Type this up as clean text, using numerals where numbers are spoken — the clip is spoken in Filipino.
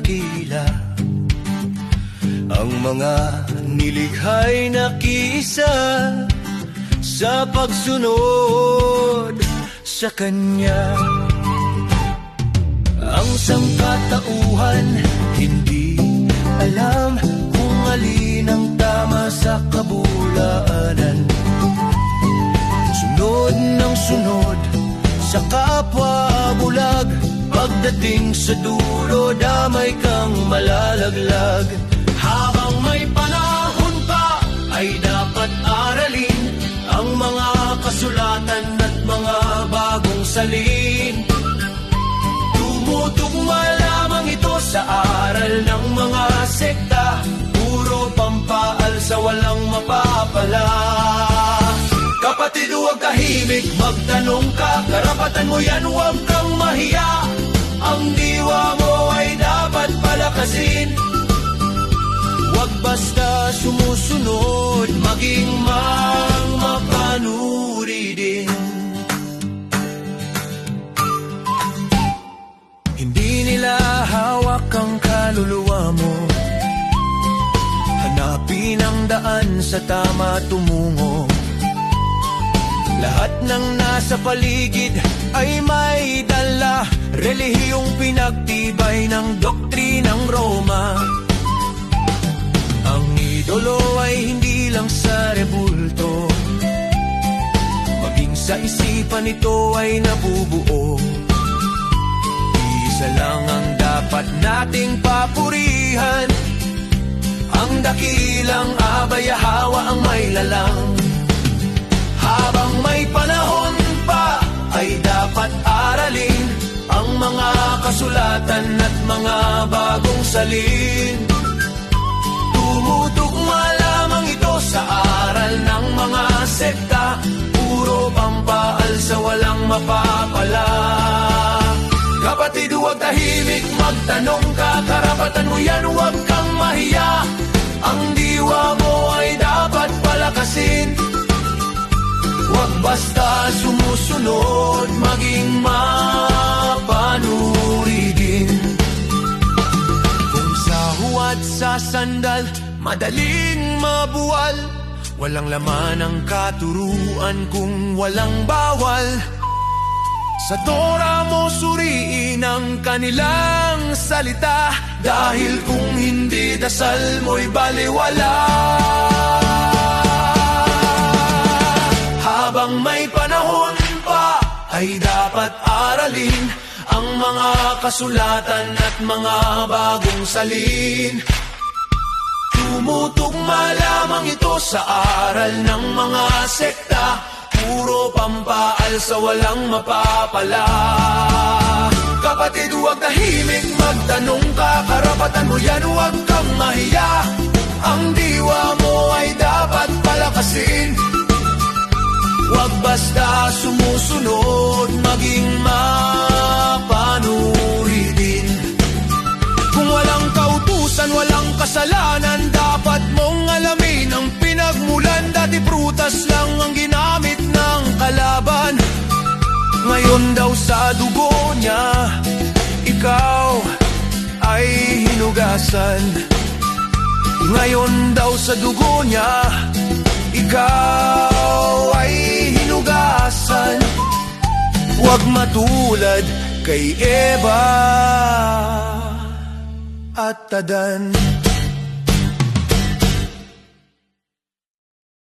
dakila. Ang mga nilikhay nakiisa sa pagsunod sa Kanya. Ang sangkatauhan hindi alam kung alin ang tama sa kabulaanan. Sunod ng sunod sa kapwa bulag, pagdating sa dulo damay kang malalaglag. Habang may panahon pa ay dapat aralin ang mga kasulatan at mga bagong salin. Tumutugma lamang ito sa aral ng mga sekta, puro pampaal sa walang mapapala. Kapatid, huwag tahimik, magtanong ka, karapatan mo yan, huwag kang mahiya. Ang diwa mo ay dapat palakasin, huwag basta sumusunod, maging mapanuri din. Hindi nila hawak ang kaluluwa mo, hanapin ang daan sa tama tumungo. Lahat ng nasa paligid ay may dala, relihiyong pinagtibay ng doktrinang Roma. Ang idolo ay hindi lang sa rebulto, maging sa isipan ito ay nabubuo. Isa lang ang dapat nating papurihan, ang dakilang abayahawa ang may lalang. Habang may panahon pa ay dapat aralin ang mga kasulatan at mga bagong salin. Tumutugma lamang ito sa aral ng mga sekta, puro pampaal sa walang mapapala. Kapatid, huwag tahimik, magtanong ka, karapatan mo yan, huwag kang mahiya. Ang diwa mo ay dapat palakasin, huwag basta sumusunod, maging mapanuri din. Kung sa huwad sa sandal, madaling mabuwal, walang laman ang katuruan kung walang bawal. Sa Torah mo suriin ang kanilang salita, dahil kung hindi dasal mo'y baliwala. Habang may panahon pa ay dapat aralin ang mga kasulatan at mga bagong salin. Tumutugma lamang ito sa aral ng mga sekta, puro pampaal sa walang mapapala. Kapatid, huwag tahimik, magtanong ka, karapatan mo yan, huwag kang mahiya. Ang diwa mo ay dapat palakasin, huwag basta sumusunod, maging mapanuri din. Kung walang kautusan, walang kasalanan, dapat mong alamin ang pinagmulan. Dati prutas lang ang ginamit ng kalaban, ngayon daw sa dugo niya ikaw ay hinugasan. Ngayon daw sa dugo niya ikaw ay hinugasan. Huwag matulad kay Eva at Adan.